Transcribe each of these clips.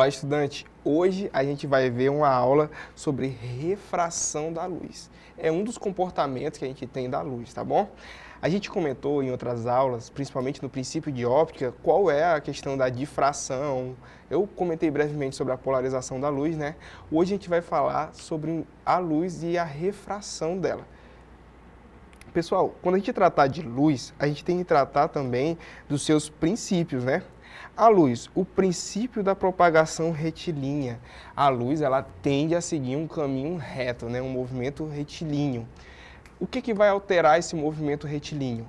Olá, estudante! Hoje a gente vai ver uma aula sobre refração da luz. É um dos comportamentos que a gente tem da luz, tá bom? A gente comentou em outras aulas, principalmente no princípio de óptica, qual é a questão da difração. Eu comentei brevemente sobre a polarização da luz, né? Hoje a gente vai falar sobre a luz e a refração dela. Pessoal, quando a gente tratar de luz, a gente tem que tratar também dos seus princípios, né? A luz, o princípio da propagação retilínea. A luz, ela tende a seguir um caminho reto, né? Um movimento retilíneo. O que vai alterar esse movimento retilíneo?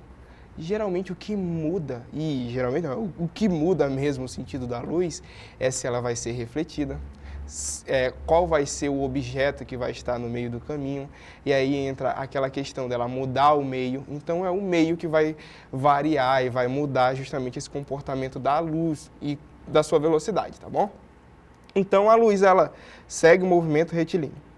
Geralmente o que muda, o que muda mesmo o sentido da luz é se ela vai ser refletida, qual vai ser o objeto que vai estar no meio do caminho, e aí entra aquela questão dela mudar o meio. Então é o meio que vai variar e vai mudar justamente esse comportamento da luz e da sua velocidade, tá bom? Então a luz, ela segue o movimento retilíneo.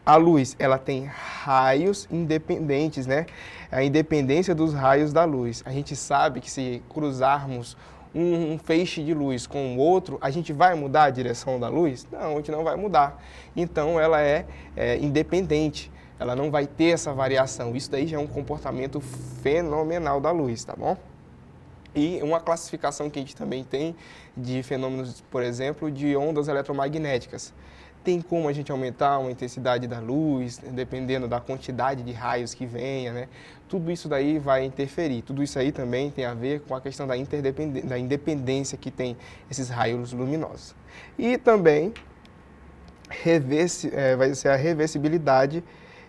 A luz, ela tem raios independentes, né? A independência dos raios da luz. A gente sabe que se cruzarmos um feixe de luz com o outro, a gente vai mudar a direção da luz? Não, a gente não vai mudar. Então, ela é independente. Ela não vai ter essa variação. Isso daí já é um comportamento fenomenal da luz, tá bom? E uma classificação que a gente também tem de fenômenos, por exemplo, de ondas eletromagnéticas. Tem como a gente aumentar a intensidade da luz, dependendo da quantidade de raios que venha, né? Tudo isso daí vai interferir. Tudo isso aí também tem a ver com a questão da independência que tem esses raios luminosos. E também vai ser a reversibilidade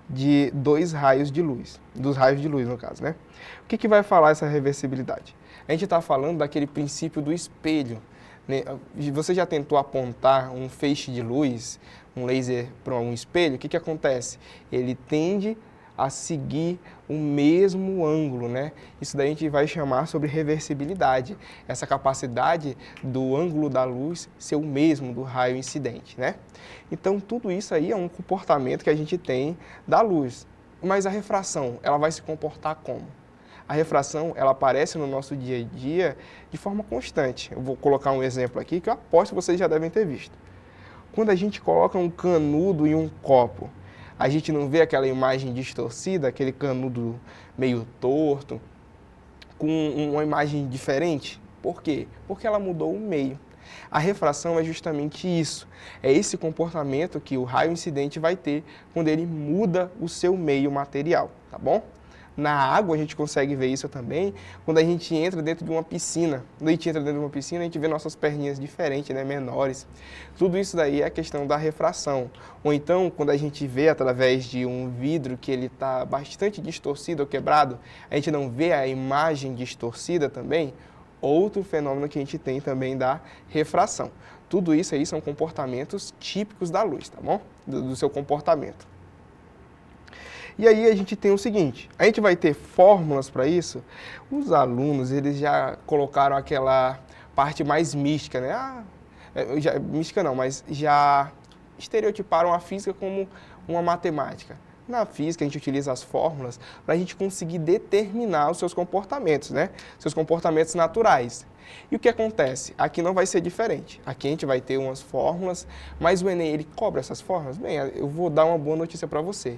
de dos raios de luz no caso, né? O que vai falar essa reversibilidade? A gente está falando daquele princípio do espelho. Você já tentou apontar um feixe de luz, um laser, para um espelho? O que acontece? Ele tende a seguir o mesmo ângulo, né? Isso daí a gente vai chamar sobre reversibilidade. Essa capacidade do ângulo da luz ser o mesmo do raio incidente, né? Então, tudo isso aí é um comportamento que a gente tem da luz. Mas a refração, ela vai se comportar como? A refração, ela aparece no nosso dia a dia de forma constante. Eu vou colocar um exemplo aqui que eu aposto que vocês já devem ter visto. Quando a gente coloca um canudo em um copo, a gente não vê aquela imagem distorcida, aquele canudo meio torto, com uma imagem diferente? Por quê? Porque ela mudou o meio. A refração é justamente isso. É esse comportamento que o raio incidente vai ter quando ele muda o seu meio material, tá bom? Na água a gente consegue ver isso também quando a gente entra dentro de uma piscina. Quando a gente entra dentro de uma piscina, a gente vê nossas perninhas diferentes, né, menores. Tudo isso daí é a questão da refração. Ou então, quando a gente vê através de um vidro que ele está bastante distorcido ou quebrado, a gente não vê a imagem distorcida também. Outro fenômeno que a gente tem também da refração. Tudo isso aí são comportamentos típicos da luz, tá bom? Do seu comportamento. E aí a gente tem o seguinte, a gente vai ter fórmulas para isso. Os alunos, eles já colocaram aquela parte mais mística, né? Mística não, mas já estereotiparam a física como uma matemática. Na física, a gente utiliza as fórmulas para a gente conseguir determinar os seus comportamentos, né? Seus comportamentos naturais. E o que acontece? Aqui não vai ser diferente. Aqui a gente vai ter umas fórmulas, mas o Enem, ele cobra essas fórmulas? Bem, eu vou dar uma boa notícia para você.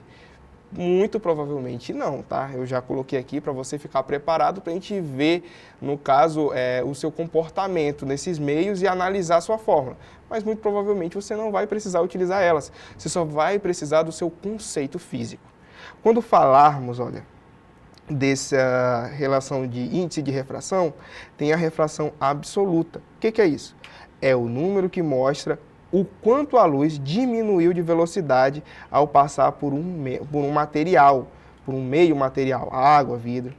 Muito provavelmente não, tá? Eu já coloquei aqui para você ficar preparado para a gente ver, no caso, o seu comportamento nesses meios e analisar a sua fórmula. Mas muito provavelmente você não vai precisar utilizar elas. Você só vai precisar do seu conceito físico. Quando falarmos, olha, dessa relação de índice de refração, tem a refração absoluta. O que é isso? É o número que mostra o quanto a luz diminuiu de velocidade ao passar por um material, por um meio material, água, vidro.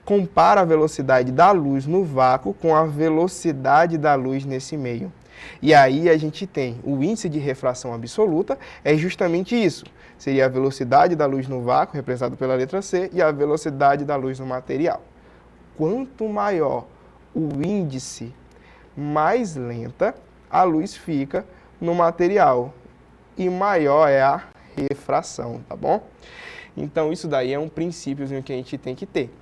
Compara a velocidade da luz no vácuo com a velocidade da luz nesse meio. E aí a gente tem o índice de refração absoluta, é justamente isso. Seria a velocidade da luz no vácuo, representado pela letra C, e a velocidade da luz no material. Quanto maior o índice, mais lenta a luz fica no material e maior é a refração, tá bom? Então isso daí é um princípiozinho que a gente tem que ter.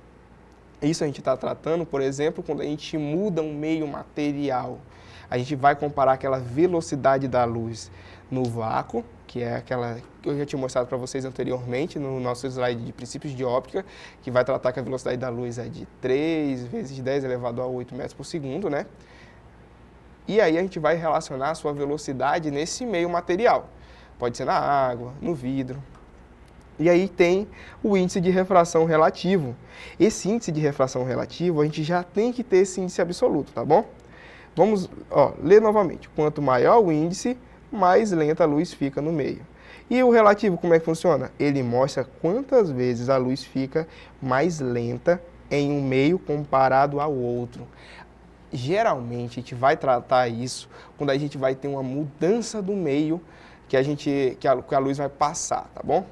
Isso a gente está tratando, por exemplo, quando a gente muda um meio material. A gente vai comparar aquela velocidade da luz no vácuo, que é aquela que eu já tinha mostrado para vocês anteriormente no nosso slide de princípios de óptica, que vai tratar que a velocidade da luz é de 3 vezes 10 elevado a 8 metros por segundo, né? E aí a gente vai relacionar a sua velocidade nesse meio material. Pode ser na água, no vidro. E aí tem o índice de refração relativo. Esse índice de refração relativo, a gente já tem que ter esse índice absoluto, tá bom? Vamos ler novamente. Quanto maior o índice, mais lenta a luz fica no meio. E o relativo, como é que funciona? Ele mostra quantas vezes a luz fica mais lenta em um meio comparado ao outro. Geralmente, a gente vai tratar isso quando a gente vai ter uma mudança do meio que a luz vai passar, tá bom?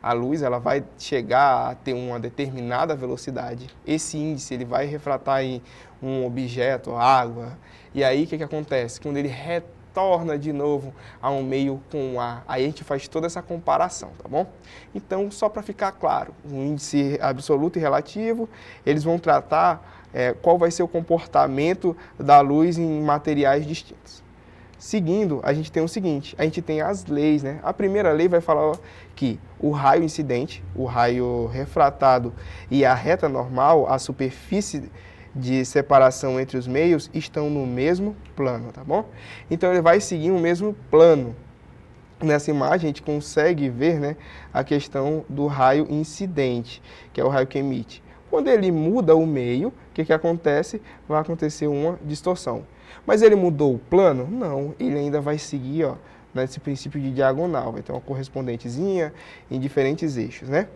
A luz ela vai chegar a ter uma determinada velocidade. Esse índice ele vai refratar em um objeto, água. E aí o que acontece? Quando ele retorna de novo a um meio com ar, aí a gente faz toda essa comparação, tá bom? Então, só para ficar claro, o índice absoluto e relativo, eles vão tratar qual vai ser o comportamento da luz em materiais distintos. Seguindo, a gente tem o seguinte, a gente tem as leis, né? A primeira lei vai falar que o raio incidente, o raio refratado e a reta normal, a superfície de separação entre os meios, estão no mesmo plano, tá bom? Então ele vai seguir o mesmo plano. Nessa imagem a gente consegue ver, né, a questão do raio incidente, que é o raio que emite. Quando ele muda o meio, o que acontece? Vai acontecer uma distorção. Mas ele mudou o plano? Não, ele ainda vai seguir nesse princípio de diagonal, vai ter uma correspondentezinha em diferentes eixos, né?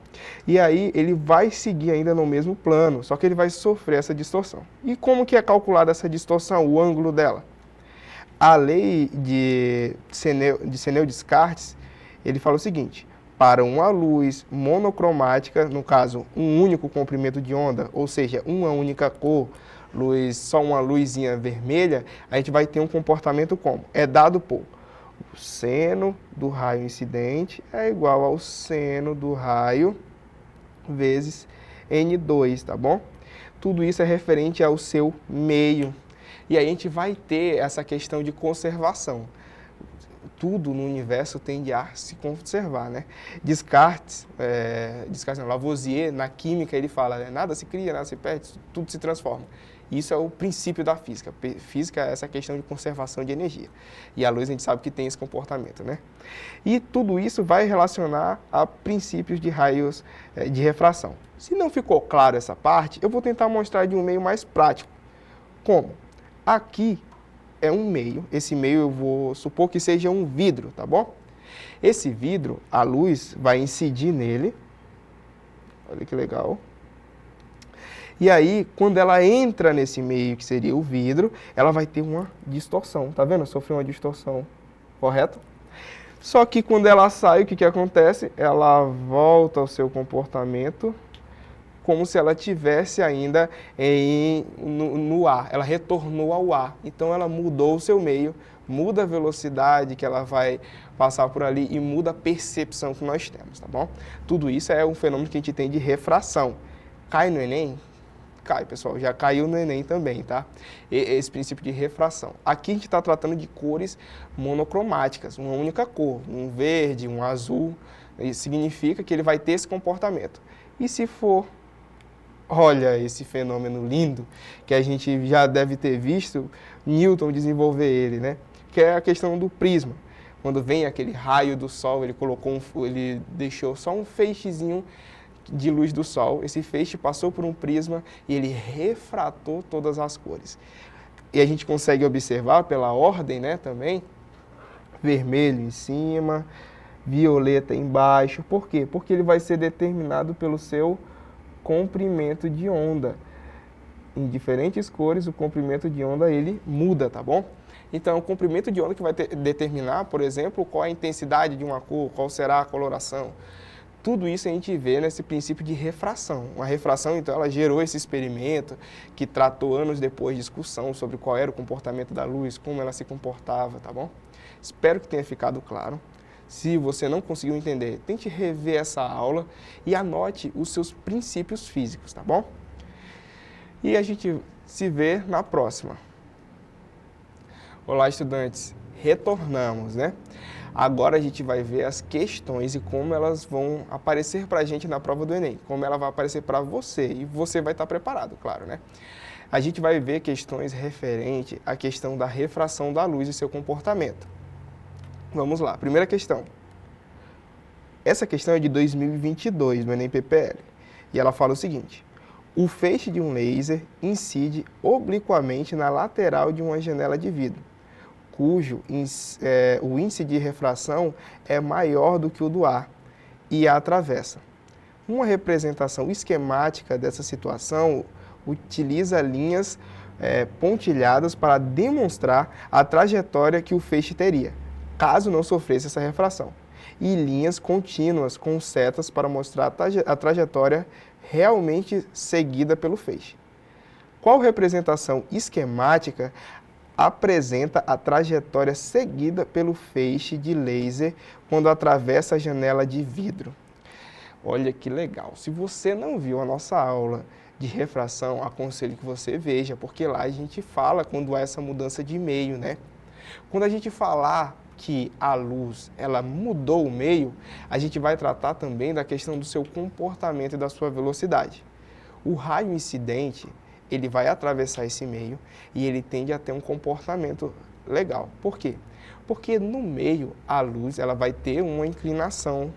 E aí ele vai seguir ainda no mesmo plano, só que ele vai sofrer essa distorção. E como que é calculada essa distorção, o ângulo dela? A lei de Snell-Descartes, ele fala o seguinte: para uma luz monocromática, no caso, um único comprimento de onda, ou seja, uma única cor, só uma luzinha vermelha, a gente vai ter um comportamento como? É dado por o seno do raio incidente é igual ao seno do raio vezes N2, tá bom? Tudo isso é referente ao seu meio. E aí a gente vai ter essa questão de conservação. Tudo no universo tende a se conservar, né? Descartes não, Lavoisier, na química, ele fala, né? Nada se cria, nada se perde, tudo se transforma. Isso é o princípio da física. Física é essa questão de conservação de energia. E a luz a gente sabe que tem esse comportamento, né? E tudo isso vai relacionar a princípios de raios de refração. Se não ficou claro essa parte, eu vou tentar mostrar de um meio mais prático. Como? Aqui é um meio, esse meio eu vou supor que seja um vidro, tá bom? Esse vidro, a luz vai incidir nele, olha que legal. E aí, quando ela entra nesse meio, que seria o vidro, ela vai ter uma distorção, tá vendo? Sofreu uma distorção, correto? Só que quando ela sai, o que acontece? Ela volta ao seu comportamento como se ela tivesse ainda no ar, ela retornou ao ar. Então ela mudou o seu meio, muda a velocidade que ela vai passar por ali e muda a percepção que nós temos, tá bom? Tudo isso é um fenômeno que a gente tem de refração. Cai no Enem? Cai, pessoal, já caiu no Enem também, tá? Esse princípio de refração. Aqui a gente está tratando de cores monocromáticas, uma única cor, um verde, um azul. Isso significa que ele vai ter esse comportamento. E se for, olha esse fenômeno lindo, que a gente já deve ter visto Newton desenvolver ele, né? Que é a questão do prisma. Quando vem aquele raio do sol, ele deixou só um feixezinho de luz do sol, esse feixe passou por um prisma e ele refratou todas as cores. E a gente consegue observar pela ordem, né, também, vermelho em cima, violeta embaixo. Por quê? Porque ele vai ser determinado pelo seu comprimento de onda. Em diferentes cores, o comprimento de onda ele muda, tá bom? Então, é o comprimento de onda que vai determinar, por exemplo, qual a intensidade de uma cor, qual será a coloração. Tudo isso a gente vê nesse princípio de refração. A refração, então, ela gerou esse experimento que tratou anos depois de discussão sobre qual era o comportamento da luz, como ela se comportava, tá bom? Espero que tenha ficado claro. Se você não conseguiu entender, tente rever essa aula e anote os seus princípios físicos, tá bom? E a gente se vê na próxima. Olá, estudantes. Retornamos, né? Agora a gente vai ver as questões e como elas vão aparecer para a gente na prova do Enem, como ela vai aparecer para você e você vai estar preparado, claro, né? A gente vai ver questões referentes à questão da refração da luz e seu comportamento. Vamos lá, primeira questão. Essa questão é de 2022, do Enem PPL, e ela fala o seguinte: o feixe de um laser incide obliquamente na lateral de uma janela de vidro, cujo o índice de refração é maior do que o do ar e a atravessa. Uma representação esquemática dessa situação utiliza linhas pontilhadas para demonstrar a trajetória que o feixe teria, caso não sofresse essa refração, e linhas contínuas com setas para mostrar a trajetória realmente seguida pelo feixe. Qual representação esquemática apresenta a trajetória seguida pelo feixe de laser quando atravessa a janela de vidro? Olha que legal! Se você não viu a nossa aula de refração, aconselho que você veja, porque lá a gente fala quando há essa mudança de meio, né? Quando a gente falar que a luz, ela mudou o meio, a gente vai tratar também da questão do seu comportamento e da sua velocidade. O raio incidente, ele vai atravessar esse meio e ele tende a ter um comportamento legal. Por quê? Porque no meio, a luz, ela vai ter uma inclinação.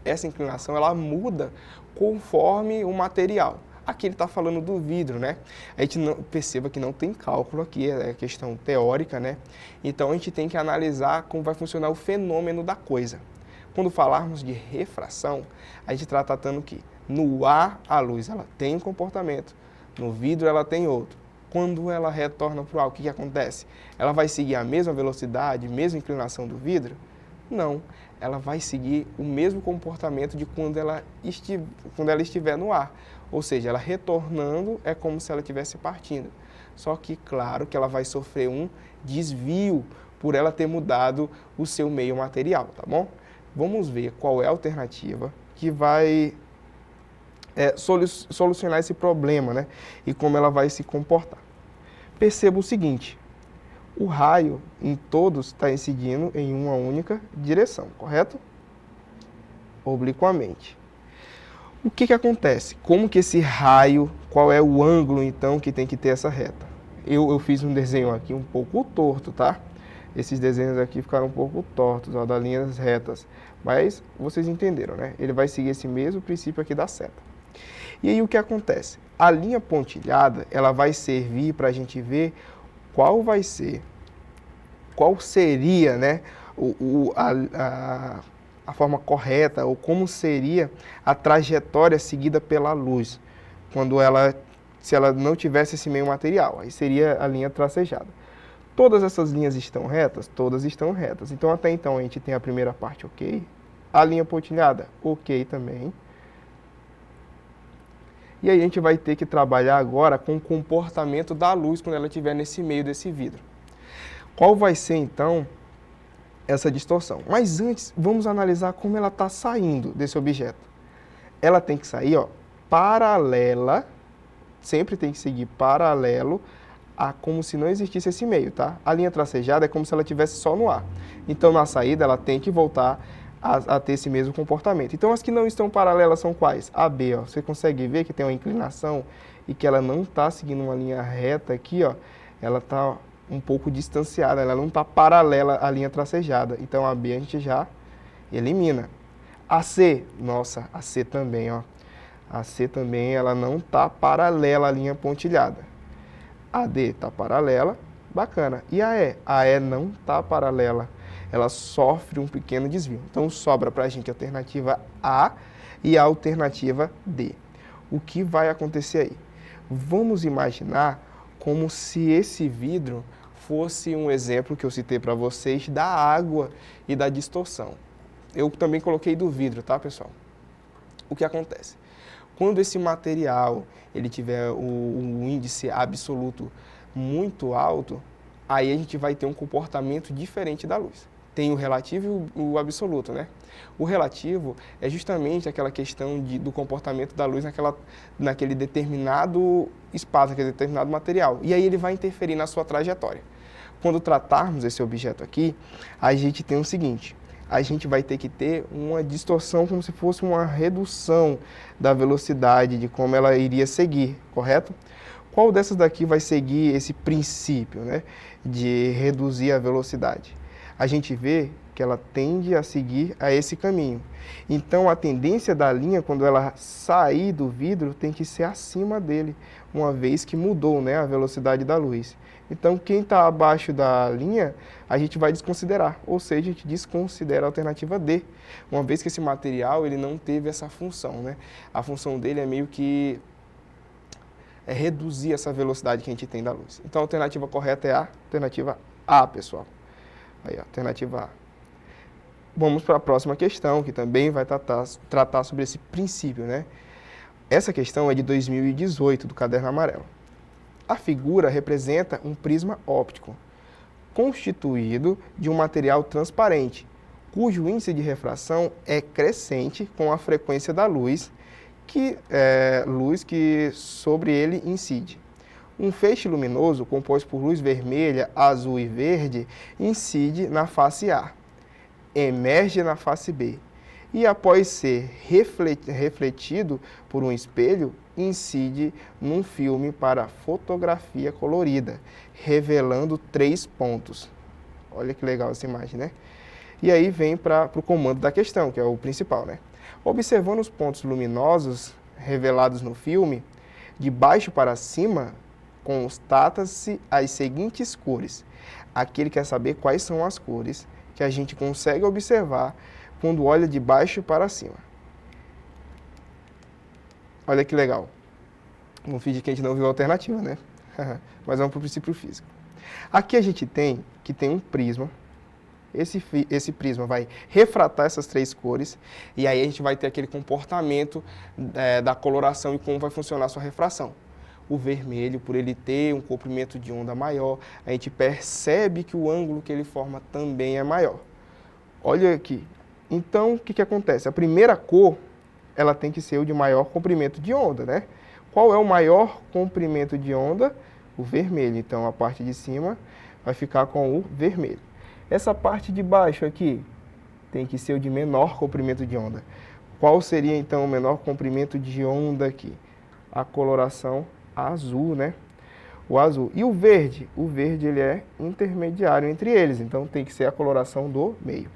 Essa inclinação, ela muda conforme o material. Aqui ele está falando do vidro, né? A gente perceba que não tem cálculo aqui, é questão teórica, né? Então a gente tem que analisar como vai funcionar o fenômeno da coisa. Quando falarmos de refração, a gente está tratando que no ar a luz ela tem um comportamento, no vidro ela tem outro. Quando ela retorna para o ar, o que acontece? Ela vai seguir a mesma velocidade, mesma inclinação do vidro? Não, ela vai seguir o mesmo comportamento de quando ela estiver no ar. Ou seja, ela retornando é como se ela estivesse partindo. Só que, claro, que ela vai sofrer um desvio por ela ter mudado o seu meio material, tá bom? Vamos ver qual é a alternativa que vai solucionar esse problema, né? E como ela vai se comportar. Perceba o seguinte: o raio em todos está incidindo em uma única direção, correto? Obliquamente. O que acontece? Como que esse raio, qual é o ângulo então que tem que ter essa reta? Eu fiz um desenho aqui um pouco torto, tá? Esses desenhos aqui ficaram um pouco tortos, ó, das linhas retas. Mas vocês entenderam, né? Ele vai seguir esse mesmo princípio aqui da seta. E aí o que acontece? A linha pontilhada, ela vai servir para a gente ver qual seria, né, a forma correta, ou como seria a trajetória seguida pela luz, se ela não tivesse esse meio material, aí seria a linha tracejada. Todas essas linhas estão retas? Todas estão retas. Então, até então, a gente tem a primeira parte ok, a linha pontilhada ok também. E aí a gente vai ter que trabalhar agora com o comportamento da luz quando ela estiver nesse meio desse vidro. Qual vai ser, então, essa distorção? Mas antes, vamos analisar como ela está saindo desse objeto. Ela tem que sair, ó, paralela, sempre tem que seguir paralelo, como se não existisse esse meio, tá? A linha tracejada é como se ela estivesse só no ar. Então, na saída, ela tem que voltar a ter esse mesmo comportamento. Então, as que não estão paralelas são quais? A B, ó. Você consegue ver que tem uma inclinação e que ela não está seguindo uma linha reta aqui, ó. Ela está um pouco distanciada, ela não está paralela à linha tracejada. Então, a B a gente já elimina. A C, nossa, a C também, ó. A C também, ela não está paralela à linha pontilhada. A D está paralela, bacana. E a E? A E não está paralela. Ela sofre um pequeno desvio. Então, sobra para a gente a alternativa A e a alternativa D. O que vai acontecer aí? Vamos imaginar como se esse vidro fosse um exemplo que eu citei para vocês da água e da distorção. Eu também coloquei do vidro, tá, pessoal? O que acontece? Quando esse material ele tiver o índice absoluto muito alto, aí a gente vai ter um comportamento diferente da luz. tem o relativo e o absoluto, né? O relativo é justamente aquela questão do comportamento da luz naquele determinado espaço, naquele determinado material. E aí ele vai interferir na sua trajetória. Quando tratarmos esse objeto aqui, a gente tem o seguinte: a gente vai ter que ter uma distorção, como se fosse uma redução da velocidade, de como ela iria seguir, correto? Qual dessas daqui vai seguir esse princípio, né, de reduzir a velocidade? A gente vê que ela tende a seguir a esse caminho. Então, a tendência da linha, quando ela sair do vidro, tem que ser acima dele, uma vez que mudou, né, a velocidade da luz. Então, quem está abaixo da linha, a gente vai desconsiderar, ou seja, a gente desconsidera a alternativa D, uma vez que esse material ele não teve essa função, né? A função dele é meio que reduzir essa velocidade que a gente tem da luz. Então, a alternativa correta é a alternativa A, pessoal. Aí, alternativa A. Vamos para a próxima questão, que também vai tratar sobre esse princípio, né? Essa questão é de 2018, do caderno amarelo. A figura representa um prisma óptico, constituído de um material transparente, cujo índice de refração é crescente com a frequência da luz que sobre ele incide. Um feixe luminoso, composto por luz vermelha, azul e verde, incide na face A, emerge na face B e, após ser refletido por um espelho, incide num filme para fotografia colorida, revelando 3 pontos. Olha que legal essa imagem, né? E aí vem para o comando da questão, que é o principal, né? Observando os pontos luminosos revelados no filme, de baixo para cima, constata-se as seguintes cores. Aqui ele quer saber quais são as cores que a gente consegue observar quando olha de baixo para cima. Olha que legal. Vamos fingir que a gente não viu a alternativa, né? Mas vamos para o princípio físico. Aqui a gente tem um prisma. Esse prisma vai refratar essas 3 cores e aí a gente vai ter aquele comportamento da coloração e como vai funcionar a sua refração. O vermelho, por ele ter um comprimento de onda maior, a gente percebe que o ângulo que ele forma também é maior. Olha aqui. Então, o que acontece? A primeira cor, ela tem que ser o de maior comprimento de onda, né? Qual é o maior comprimento de onda? O vermelho. Então, a parte de cima vai ficar com o vermelho. Essa parte de baixo aqui tem que ser o de menor comprimento de onda. Qual seria, então, o menor comprimento de onda aqui? A coloração azul, né? O azul. E o verde? O verde ele é intermediário entre eles, então tem que ser a coloração do meio.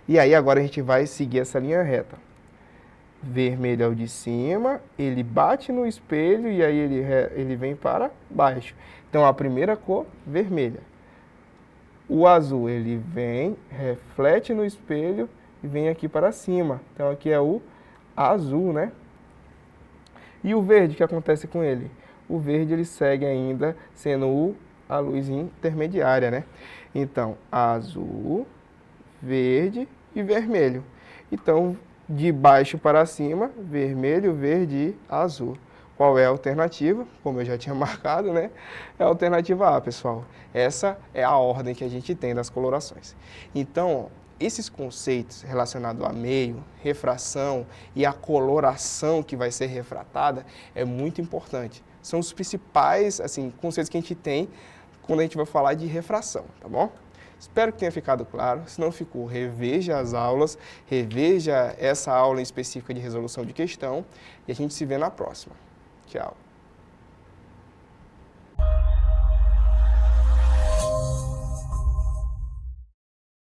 E aí agora a gente vai seguir essa linha reta. Vermelho é o de cima, ele bate no espelho e aí ele vem para baixo. Então a primeira cor, vermelha. O azul ele vem, reflete no espelho e vem aqui para cima. Então aqui é o azul, né? E o verde, o que acontece com ele? O verde ele segue ainda sendo a luz intermediária, né? Então, azul, verde e vermelho. Então, de baixo para cima, vermelho, verde e azul. Qual é a alternativa? Como eu já tinha marcado, né? É a alternativa A, pessoal. Essa é a ordem que a gente tem das colorações. Então, esses conceitos relacionados a meio, refração e a coloração que vai ser refratada é muito importante. São os principais conceitos que a gente tem quando a gente vai falar de refração, tá bom? Espero que tenha ficado claro. Se não ficou, reveja as aulas, reveja essa aula em específica de resolução de questão e a gente se vê na próxima. Tchau.